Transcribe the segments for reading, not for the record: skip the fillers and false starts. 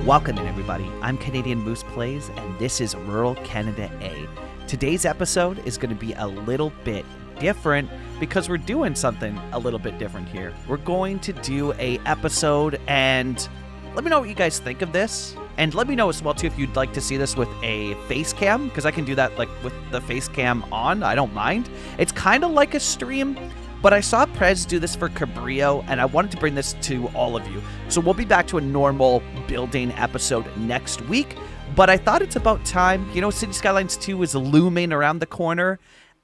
Welcome in, everybody. I'm Canadian Moose Plays, and this is Rural Canada A. Today's episode is going to be a little bit different because we're doing something a little bit different here. We're going to do a episode, and let me know what you guys think of this. And let me know as well, too, if you'd like to see this with a face cam, because I can do that like with the face cam on. I don't mind. It's kind of like a stream, but I saw Prez do this for Cabrillo, and I wanted to bring this to all of you. So we'll be back to a normal building episode next week, but I thought it's about time. You know, City Skylines 2 is looming around the corner,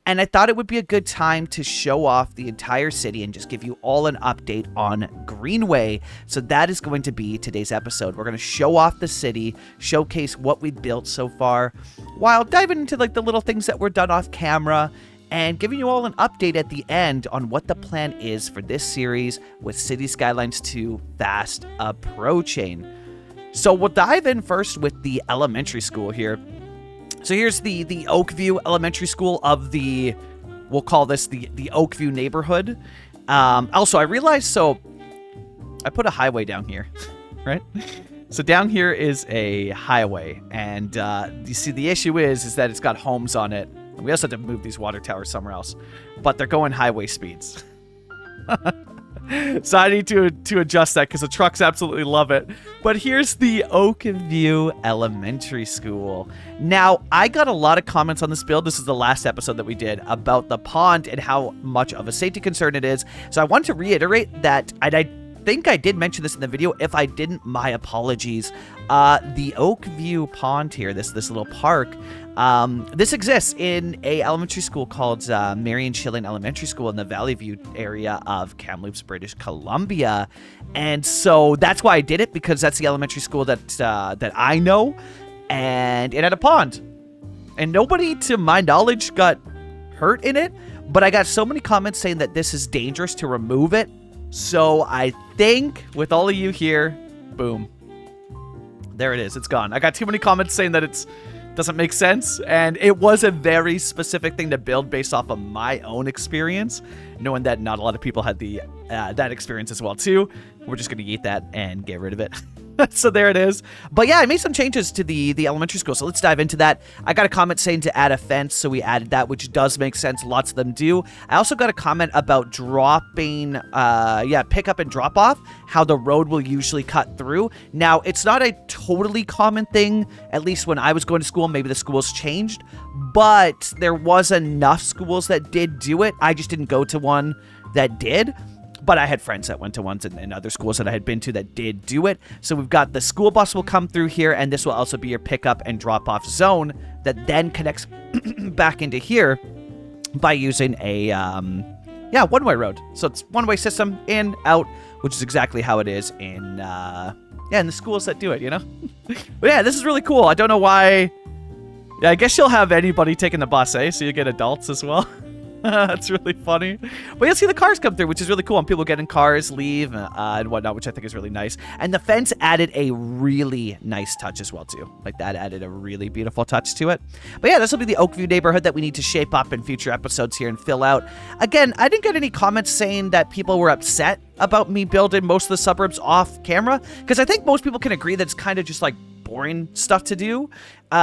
and I thought it would be a good time to show off the entire city and just give you all an update on Greenway. So that is going to be today's episode. We're going to show off the city, showcase what we've built so far, while diving into like the little things that were done off camera, and giving you all an update at the end on what the plan is for this series with City Skylines 2 fast approaching. So we'll dive in first with the elementary school here. So here's the Oakview Elementary School of the, we'll call this the Oakview neighborhood. Also, I realized, so I put a highway down here, right? So down here is a highway, and you see the issue is that it's got homes on it. We also have to move these water towers somewhere else, but they're going highway speeds. So I need to adjust that because the trucks absolutely love it. But here's the Oakview Elementary School. Now, I got a lot of comments on this build. This is the last episode that we did about the pond and how much of a safety concern it is. So I want to reiterate that, and I think I did mention this in the video. If I didn't, my apologies. The Oakview pond here, this little park, this exists in a elementary school called Marion Shilling Elementary School in the Valley View area of Kamloops, British Columbia. And so that's why I did it, because that's the elementary school that I know, and it had a pond. And nobody, to my knowledge, got hurt in it, but I got so many comments saying that this is dangerous to remove it. So I think with all of you here, boom, there it is. It's gone. I got too many comments saying that it doesn't make sense, and it was a very specific thing to build based off of my own experience, knowing that not a lot of people had the that experience as well too. We're just gonna eat that and get rid of it. So there it is. But yeah, I made some changes to the elementary school, so let's dive into that. I got a comment saying to add a fence, so we added that, which does make sense. Lots of them do. I also got a comment about dropping, pick up and drop off, how the road will usually cut through. Now, it's not a totally common thing, at least when I was going to school. Maybe the schools changed, but there was enough schools that did do it. I just didn't go to one that did. But I had friends that went to ones and other schools that I had been to that did do it. So we've got the school bus will come through here, and this will also be your pickup and drop off zone that then connects back into here by using a one-way road. So it's one-way system, in, out, which is exactly how it is in in the schools that do it, you know? But yeah, this is really cool. I don't know why. Yeah, I guess you'll have anybody taking the bus, eh? So you get adults as well. That's really funny. But you'll see the cars come through, which is really cool. And people get in cars, leave, and whatnot, which I think is really nice. And the fence added a really nice touch as well, too. Like, that added a really beautiful touch to it. But yeah, this will be the Oakview neighborhood that we need to shape up in future episodes here and fill out. Again, I didn't get any comments saying that people were upset about me building most of the suburbs off camera, because I think most people can agree that it's kind of just like boring stuff to do. So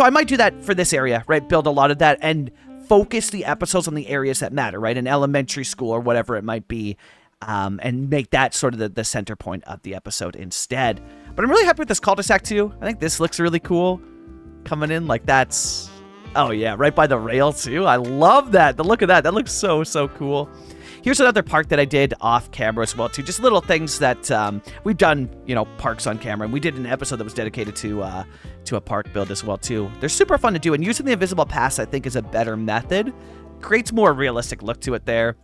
I might do that for this area, right? Build a lot of that and focus the episodes on the areas that matter, right? An elementary school or whatever it might be, and make that sort of the center point of the episode instead. But I'm really happy with this cul-de-sac too. I think this looks really cool. Coming in like that's, oh yeah, right by the rail too. I love that. The look of that. That looks so cool. Here's another park that I did off camera as well too. Just little things that we've done, you know, parks on camera. And we did an episode that was dedicated to a park build as well too. They're super fun to do, and using the invisible pass I think is a better method. Creates more realistic look to it there.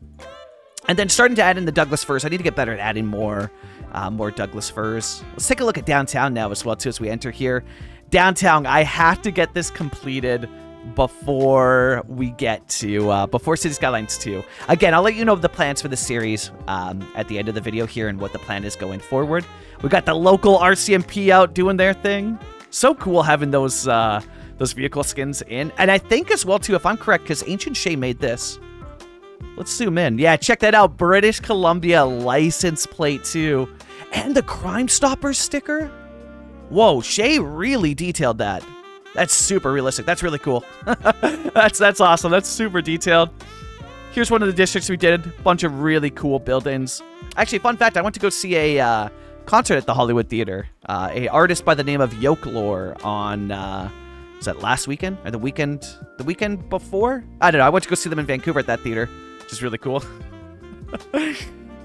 And then starting to add in the Douglas firs. I need to get better at adding more Douglas firs. Let's take a look at downtown now as well too as we enter here. Downtown, I have to get this completed before we get to before City Skylines 2. Again, I'll let you know the plans for the series at the end of the video here and what the plan is going forward. We got the local RCMP out doing their thing. So cool having those vehicle skins in. And I think as well too, if I'm correct, because Ancient Shay made this. Let's zoom in. Yeah, check that out. British Columbia license plate too. And the Crime Stoppers sticker. Whoa, Shay really detailed that. That's super realistic. That's really cool. That's awesome. That's super detailed. Here's one of the districts we did. A bunch of really cool buildings. Actually, fun fact, I went to go see a concert at the Hollywood Theater. A artist by the name of Yokelore on, was that last weekend? Or the weekend before? I don't know. I went to go see them in Vancouver at that theater, which is really cool.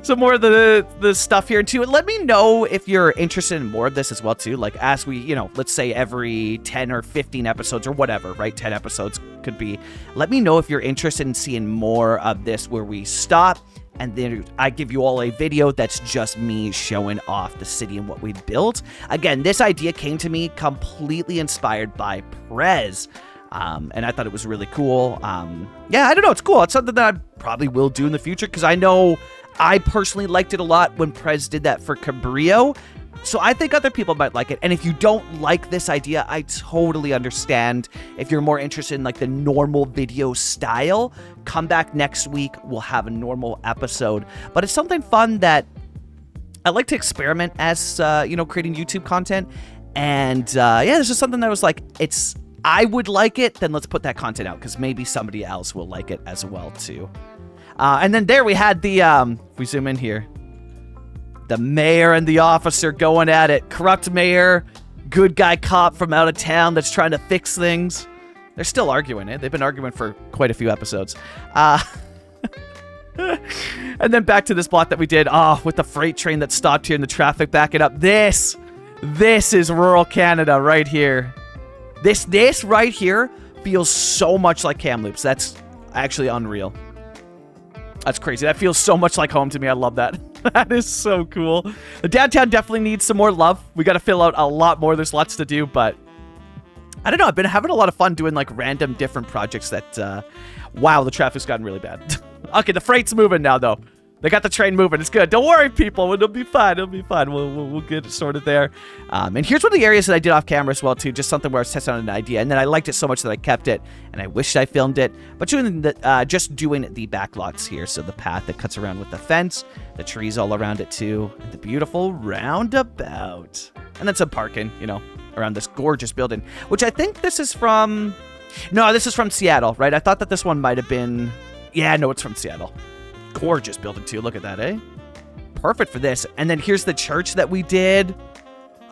Some more of the stuff here too. Let me know if you're interested in more of this as well too. Like as we, you know, let's say every 10 or 15 episodes or whatever, right? 10 episodes could be. Let me know if you're interested in seeing more of this where we stop and then I give you all a video that's just me showing off the city and what we built. Again, this idea came to me completely inspired by Prez. And I thought it was really cool. Yeah, I don't know. It's cool. It's something that I probably will do in the future because I know I personally liked it a lot when Prez did that for Cabrillo. So I think other people might like it. And if you don't like this idea, I totally understand. If you're more interested in like the normal video style, come back next week. We'll have a normal episode. But it's something fun that I like to experiment as, you know, creating YouTube content. And yeah, this is something that was like, I would like it, then let's put that content out because maybe somebody else will like it as well too. And then there we had the, if we zoom in here, the mayor and the officer going at it. Corrupt mayor, good guy cop from out of town that's trying to fix things. They're still arguing it. They've been arguing for quite a few episodes. And then back to this block that we did. Oh, with the freight train that stopped here and the traffic backing up. This is rural Canada right here. This right here feels so much like Kamloops. That's actually unreal. That's crazy. That feels so much like home to me. I love that. That is so cool. The downtown definitely needs some more love. We got to fill out a lot more. There's lots to do, but I don't know. I've been having a lot of fun doing like random different projects that, wow, the traffic's gotten really bad. Okay, the freight's moving now though. They got the train moving. It's good. Don't worry, people. It'll be fine. It'll be fine. We'll get it sorted there. And here's one of the areas that I did off camera as well, too. Just something where I was testing on an idea. And then I liked it so much that I kept it. And I wished I filmed it. But just doing the back lots here. So the path that cuts around with the fence. The trees all around it, too. And the beautiful roundabout. And then some parking, you know, around this gorgeous building. Which I think this is from... No, this is from Seattle, right? I thought that this one might have been... Yeah, no, it's from Seattle. Gorgeous building too. Look at that, eh? Perfect for this. And then here's the church that we did.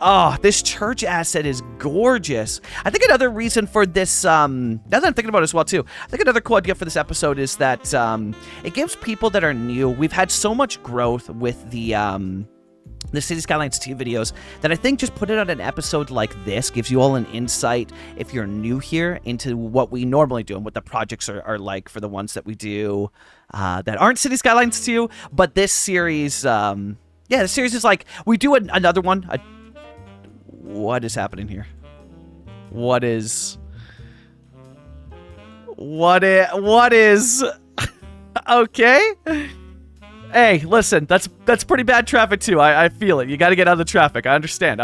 Oh, this church asset is gorgeous. I think another reason for this, now that I'm thinking about it as well too, I think another cool idea for this episode is that it gives people that are new, we've had so much growth with the City Skylines 2 videos that I think just put it on an episode like this gives you all an insight, if you're new here, into what we normally do and what the projects are like for the ones that we do that aren't City Skylines 2. But this series, yeah, the series is like, we do another one. What is happening here? What is... Okay. Hey, listen, that's pretty bad traffic too. I feel it. You got to get out of the traffic. I understand.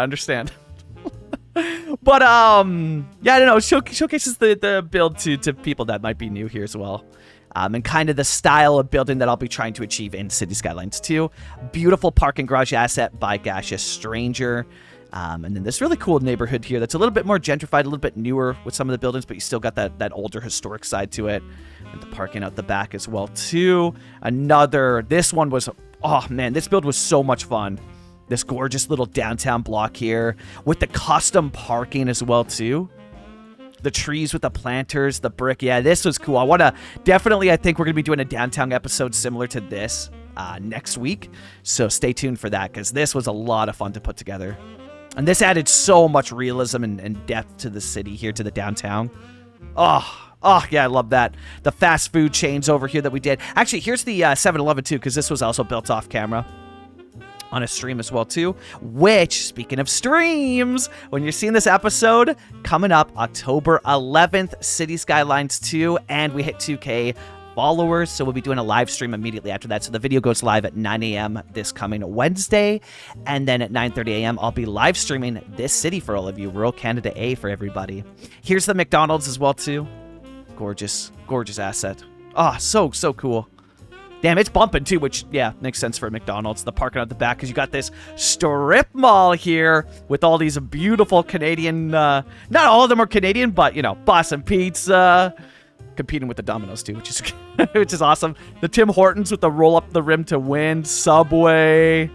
But yeah, I don't know. Showcases the build to people that might be new here as well. And kind of the style of building that I'll be trying to achieve in City Skylines 2. Beautiful parking garage asset by Gaseous Stranger. And then this really cool neighborhood here that's a little bit more gentrified, a little bit newer with some of the buildings, but you still got that older historic side to it. And the parking out the back as well, too. This one was, oh man, this build was so much fun. This gorgeous little downtown block here with the custom parking as well, too. The trees with the planters, the brick. Yeah, this was cool. I think we're going to be doing a downtown episode similar to this next week. So stay tuned for that because this was a lot of fun to put together. And this added so much realism and depth to the city here, to the downtown. Oh, yeah, I love that. The fast food chains over here that we did. Actually, here's the 7-Eleven, too, because this was also built off camera on a stream as well, too. Which, speaking of streams, when you're seeing this episode, coming up October 11th, City Skylines 2, and we hit 2K followers, so we'll be doing a live stream immediately after that. So the video goes live at 9 a.m. this coming Wednesday, and then at 9:30 a.m. I'll be live streaming this city for all of you, Rural Canada A for everybody. Here's the McDonald's as well, too. Gorgeous asset. Oh, so cool. Damn, it's bumping too, which, yeah, makes sense for a McDonald's. The parking out the back, because you got this strip mall here with all these beautiful Canadian, not all of them are Canadian, but, you know, Boston Pizza, competing with the Domino's too, which is which is awesome. The Tim Hortons with the roll up the rim to win. Subway.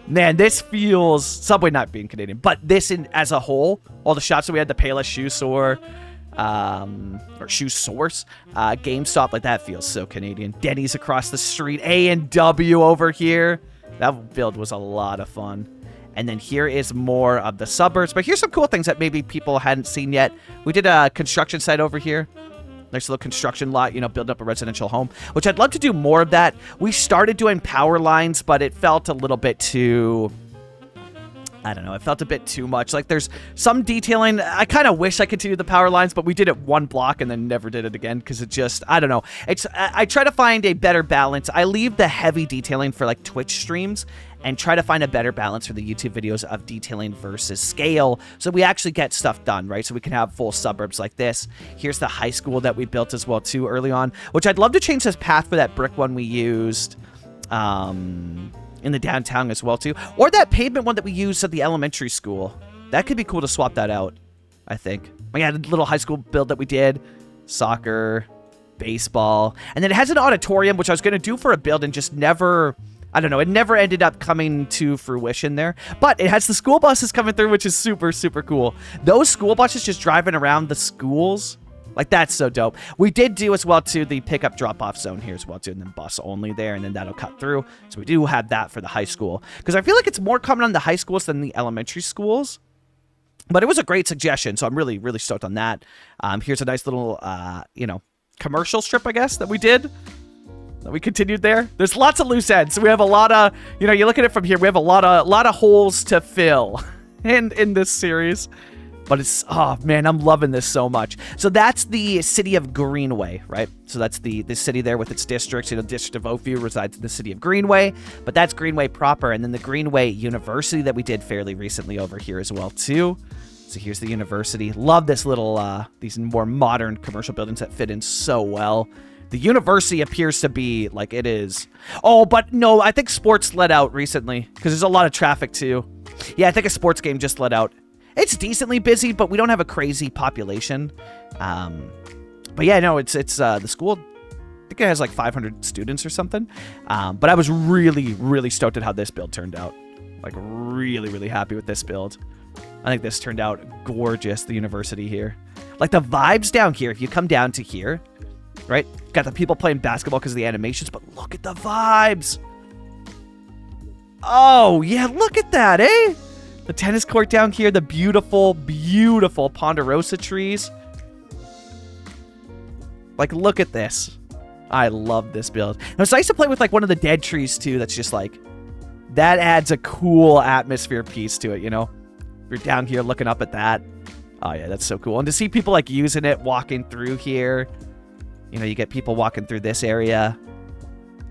Man, this feels, Subway not being Canadian, but this as a whole, all the shops that we had, the Payless Shoe Store, or Shoe Source, GameStop, like that feels so Canadian. Denny's across the street, A&W over here. That build was a lot of fun. And then here is more of the suburbs, but here's some cool things that maybe people hadn't seen yet. We did a construction site over here. Nice little construction lot, you know, building up a residential home, which I'd love to do more of that. We started doing power lines, but it felt a little bit too, I don't know, it felt a bit too much. Like, there's some detailing. I kind of wish I continued the power lines, but we did it one block and then never did it again because it just, I don't know. I try to find a better balance. I leave the heavy detailing for like Twitch streams and try to find a better balance for the YouTube videos of detailing versus scale, so we actually get stuff done, right? So we can have full suburbs like this. Here's the high school that we built as well too early on, which I'd love to change this path for that brick one we used in the downtown as well too, or that pavement one that we used at the elementary school. That could be cool to swap that out, I think. We had a little high school build that we did, soccer, baseball, and then it has an auditorium, which I was going to do for a build and just never, I don't know, it never ended up coming to fruition there. But it has the school buses coming through, which is super, super cool. Those school buses just driving around the schools, like, that's so dope. We did do as well too the pickup drop-off zone here as well too, and then bus only there, and then that'll cut through. So we do have that for the high school, because I feel like it's more common on the high schools than the elementary schools. But it was a great suggestion, so I'm really, really stoked on that. Here's a nice little, you know, commercial strip, I guess, that we did. We continued there. There's lots of loose ends. So we have a lot of, you know, you look at it from here, we have a lot of holes to fill in this series. But it's, oh man, I'm loving this so much. So that's the city of Greenway, right? So that's the city there with its districts. You know, the district of Oakview resides in the city of Greenway, but that's Greenway proper. And then the Greenway University that we did fairly recently over here as well too. So here's the university. Love this little, these more modern commercial buildings that fit in so well. The university appears to be like it is. Oh, but no, I think sports let out recently because there's a lot of traffic too. Yeah, I think a sports game just let out. It's decently busy, but we don't have a crazy population. But yeah, no, it's the school, I think it has like 500 students or something. But I was really, really stoked at how this build turned out. Like, really, really happy with this build. I think this turned out gorgeous, the university here. Like, the vibes down here, if you come down to here, right? Got the people playing basketball because of the animations, but look at the vibes. Oh, yeah, look at that, eh? The tennis court down here, the beautiful, beautiful ponderosa trees. Like, look at this. I love this build. And it's nice to play with, like, one of the dead trees, too, that's just, like, that adds a cool atmosphere piece to it, you know? You're down here looking up at that. Oh, yeah, that's so cool. And to see people, like, using it, walking through here. You know, you get people walking through this area.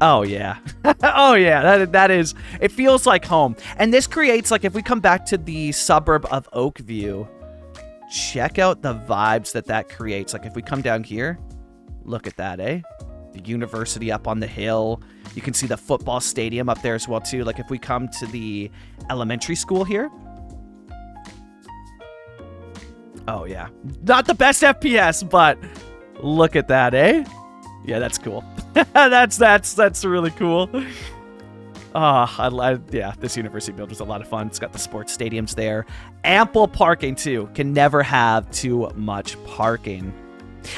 Oh, yeah. Oh, yeah. That is... It feels like home. And this creates, like, if we come back to the suburb of Oakview, check out the vibes that creates. Like, if we come down here, look at that, eh? The university up on the hill. You can see the football stadium up there as well, too. Like, if we come to the elementary school here. Oh, yeah. Not the best FPS, but look at that, eh? Yeah, that's cool. that's really cool. Yeah, this university build was a lot of fun. It's got the sports stadiums there. Ample parking, too. Can never have too much parking.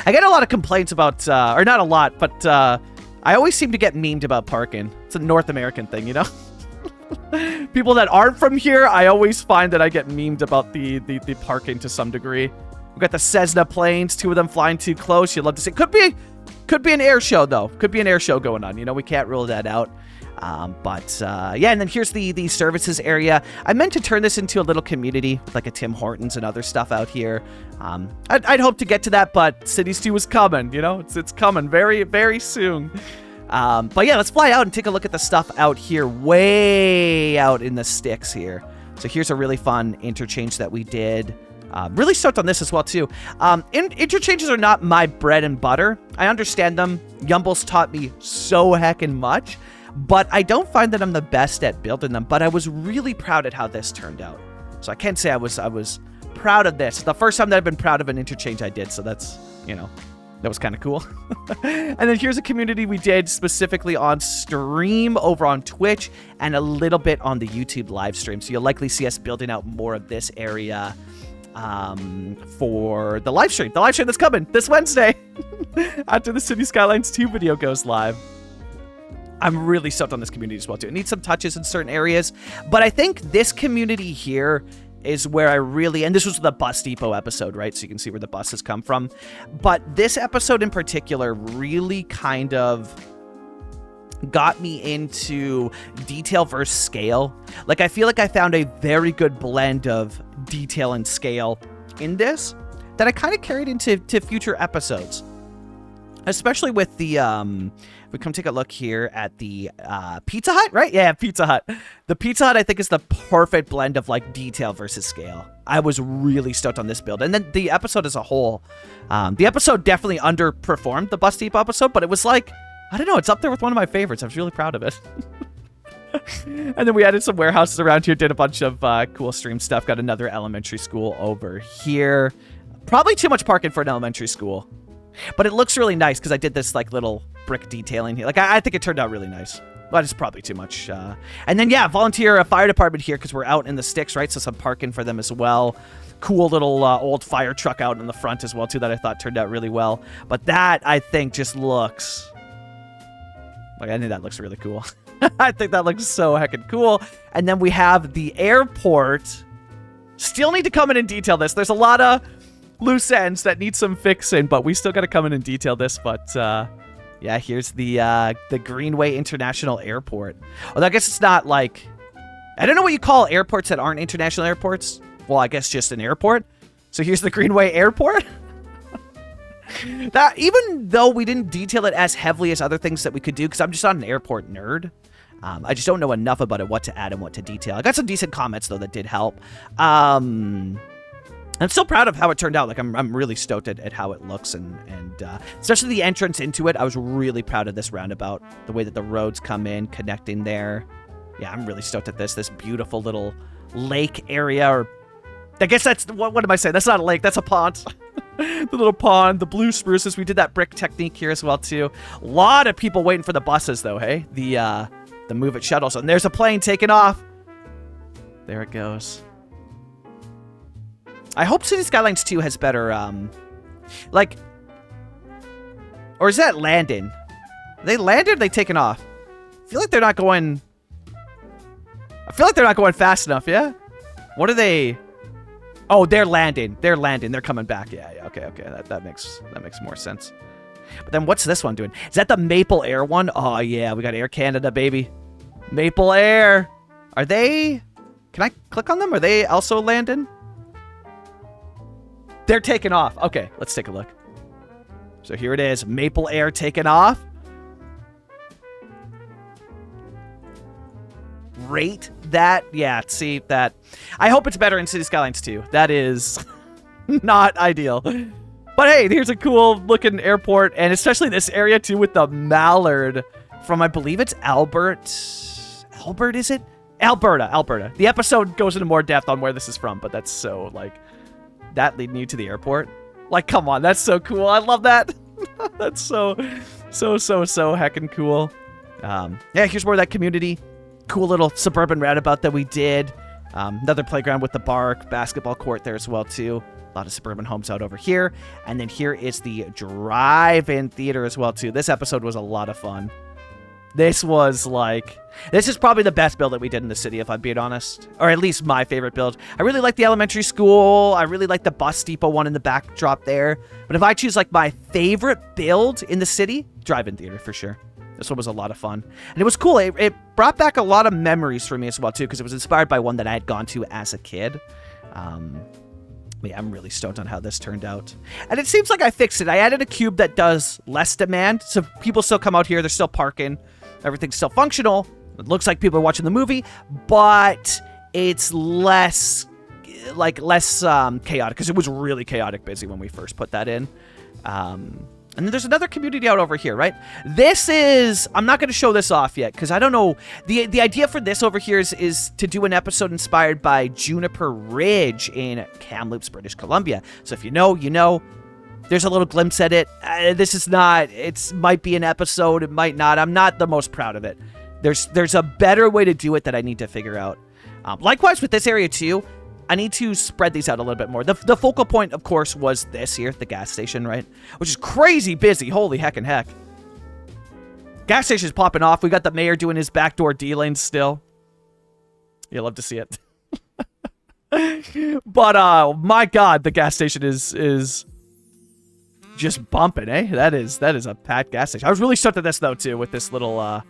I get a lot of complaints about, or not a lot, but I always seem to get memed about parking. It's a North American thing, you know? People that aren't from here, I always find that I get memed about the parking to some degree. We've got the Cessna planes, 2 of them flying too close. You'd love to see. Could be an air show, though. Could be an air show going on. You know, we can't rule that out. Yeah, and then here's the services area. I meant to turn this into a little community with like a Tim Hortons and other stuff out here. I'd hope to get to that, but Cities 2 is coming, you know? It's coming very, very soon. But yeah, let's fly out and take a look at the stuff out here, way out in the sticks here. So here's a really fun interchange that we did. Really stoked on this as well, too. Interchanges are not my bread and butter. I understand them. Yumble's taught me so heckin' much, but I don't find that I'm the best at building them, but I was really proud at how this turned out. So I can't say I was proud of this. It's the first time that I've been proud of an interchange I did, so that's, that was kind of cool. And then here's a community we did specifically on stream over on Twitch and a little bit on the YouTube live stream. So you'll likely see us building out more of this area for the live stream. The live stream that's coming this Wednesday after the City Skylines 2 video goes live. I'm really stoked on this community as well, too. It needs some touches in certain areas, but I think this community here is where I really, and this was the bus depot episode, right? So you can see where the buses come from. But this episode in particular really kind of got me into detail versus scale. Like, I feel like I found a very good blend of detail and scale in this that I kind of carried into future episodes. Especially with the, we come take a look here at the Pizza Hut, right? Yeah, Pizza Hut. The Pizza Hut, I think, is the perfect blend of, like, detail versus scale. I was really stoked on this build. And then the episode as a whole, the episode definitely underperformed the Bus Depot episode, but it was like, I don't know, it's up there with one of my favorites. I was really proud of it. And then we added some warehouses around here, did a bunch of cool stream stuff, got another elementary school over here. Probably too much parking for an elementary school. But it looks really nice because I did this like little brick detailing here. Like, I think it turned out really nice. But it's probably too much. And then, yeah, volunteer fire department here because we're out in the sticks, right? So some parking for them as well. Cool little old fire truck out in the front as well, too, that I thought turned out really well. But that, I think, just looks... Like, I think that looks really cool. I think that looks so heckin' cool. And then we have the airport. Still need to come in and detail this. There's a lot of loose ends that need some fixing, but we still got to come in and detail this. But yeah, here's the Greenway International Airport. Although I guess it's not like, I don't know what you call airports that aren't international airports. Well, I guess just an airport. So here's the Greenway Airport. That, even though we didn't detail it as heavily as other things that we could do, because I'm just not an airport nerd. I just don't know enough about it, what to add and what to detail. I got some decent comments, though, that did help. I'm still proud of how it turned out. Like, I'm really stoked at how it looks, and especially the entrance into it. I was really proud of this roundabout, the way that the roads come in, connecting there. Yeah, I'm really stoked at this beautiful little lake area, or I guess that's, what am I saying? That's not a lake, that's a pond. The little pond, the blue spruces. We did that brick technique here as well, too. A lot of people waiting for the buses, though, hey? The Move It shuttles. And there's a plane taking off. There it goes. I hope City Skylines 2 has better, like... Or is that landing? Are they landed or are they taking off? I feel like they're not going... I feel like they're not going fast enough, yeah? What are they... Oh, they're landing. They're landing. They're coming back. Yeah, okay. That makes more sense. But then what's this one doing? Is that the Maple Air one? Oh, yeah. We got Air Canada, baby. Maple Air. Are they... Can I click on them? Are they also landing? They're taking off. Okay, let's take a look. So here it is. Maple Air taking off. Rate that. Yeah, see that. I hope it's better in City Skylines 2. That is not ideal. But hey, here's a cool looking airport, and especially this area too with the mallard from, I believe it's Albert, is it? Alberta. The episode goes into more depth on where this is from, but that's so, like, that leading you to the airport. Like, come on, that's so cool. I love that. That's so heckin' cool. Yeah, here's more of that community. Cool little suburban roundabout that we did. Another playground with the bark, basketball court there as well, too. A lot of suburban homes out over here. And then here is the drive-in theater as well, too. This episode was a lot of fun. This is probably the best build that we did in the city, if I'm being honest. Or at least my favorite build. I really like the elementary school. I really like the bus depot one in the backdrop there. But if I choose, like, my favorite build in the city, drive-in theater for sure. This one was a lot of fun. And it was cool. It brought back a lot of memories for me as well, too, because it was inspired by one that I had gone to as a kid. Yeah, I'm really stoked on how this turned out. And it seems like I fixed it. I added a cube that does less demand, so people still come out here. They're still parking. Everything's still functional. It looks like people are watching the movie, but it's less... like less chaotic, because it was really chaotic busy when we first put that in. And then there's another community out over here, right? This is, I'm not going to show this off yet, because I don't know. The idea for this over here is to do an episode inspired by Juniper Ridge in Kamloops, British Columbia. So if you know, you know. There's a little glimpse at it. This is not, it might be an episode, it might not. I'm not the most proud of it. There's a better way to do it that I need to figure out. Likewise with this area too, I need to spread these out a little bit more. The focal point, of course, was this here, the gas station, right? Which is crazy busy. Holy heck and heck. Gas station's popping off. We got the mayor doing his backdoor dealing still. You'll love to see it. But, my God, the gas station is just bumping, eh? That is a packed gas station. I was really stoked at this, though, too, with this little,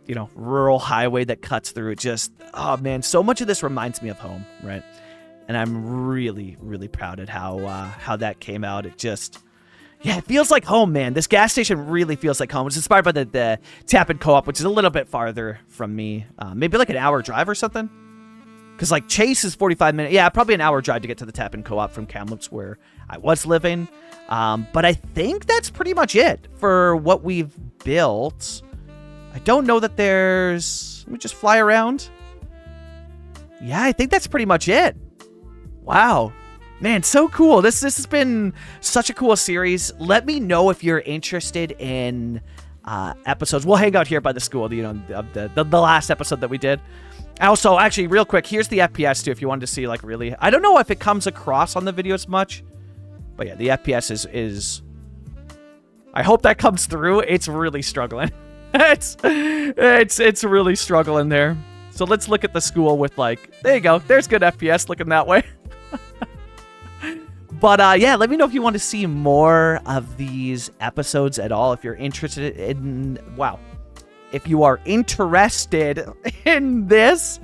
you know, rural highway that cuts through. Just, oh man, so much of this reminds me of home, right? And I'm really, really proud at how that came out. It just, yeah, it feels like home, man. This gas station really feels like home. It's inspired by the Tappan Co-op, which is a little bit farther from me. Maybe like an hour drive or something. Because like Chase is 45 minutes. Yeah, probably an hour drive to get to the Tappan Co-op from Kamloops, where I was living. But I think that's pretty much it for what we've built. I don't know that there's... Let me just fly around. Yeah, I think that's pretty much it. Wow. Man, so cool. This has been such a cool series. Let me know if you're interested in episodes. We'll hang out here by the school, you know, the last episode that we did. Also, actually, real quick, here's the FPS too if you wanted to see, like, really... I don't know if it comes across on the video as much. But yeah, the FPS is... I hope that comes through. It's really struggling. It's really struggling there. So let's look at the school with, like, there you go. There's good FPS looking that way. But yeah, let me know if you want to see more of these episodes at all. If you're interested in, wow, if you are interested in this,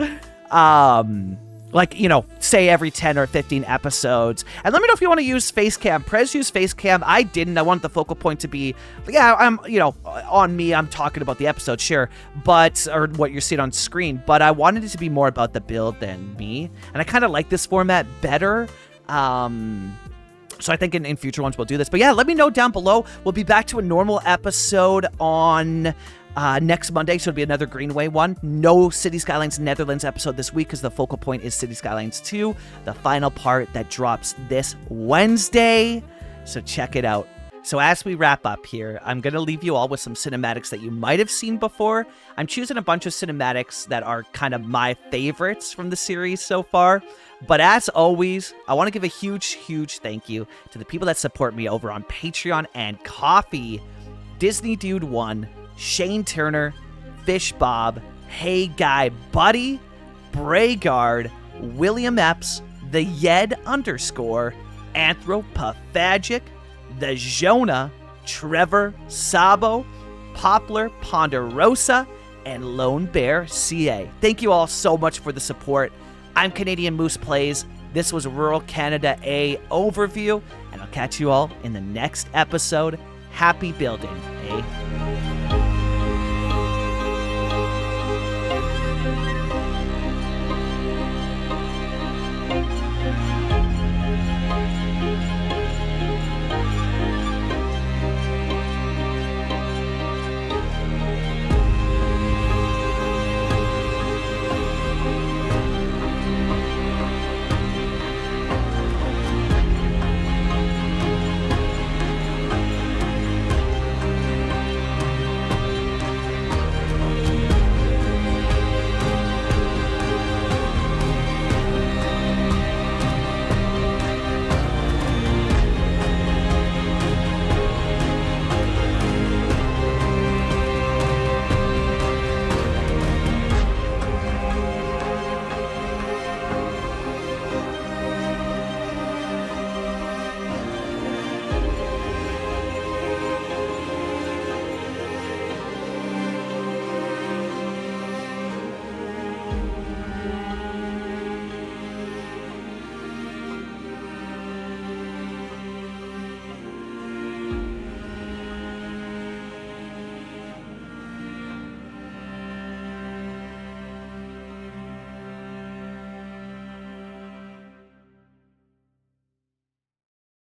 like, you know, say every 10 or 15 episodes. And let me know if you want to use Facecam. Prez used Facecam. I didn't. I wanted the focal point to be, yeah, I'm, you know, on me. I'm talking about the episode, sure. But, or what you're seeing on screen. But I wanted it to be more about the build than me. And I kind of like this format better. So I think in future ones we'll do this. But yeah, let me know down below. We'll be back to a normal episode on... next Monday, so it'll be another Greenway one. No City Skylines Netherlands episode this week because the focal point is City Skylines 2, the final part that drops this Wednesday. So check it out. So as we wrap up here, I'm going to leave you all with some cinematics that you might have seen before. I'm choosing a bunch of cinematics that are kind of my favorites from the series so far. But as always, I want to give a huge, huge thank you to the people that support me over on Patreon and Ko-fi. Disney Dude 1, Shane Turner, Fish Bob, Hey Guy Buddy, Bragard, William Epps, the Yed _ Anthropophagic, the Jonah, Trevor, Sabo, Poplar, Ponderosa, and Lone Bear CA. Thank you all so much for the support. I'm Canadian Moose Plays. This was Rural Canada A Overview, and I'll catch you all in the next episode. Happy building, eh?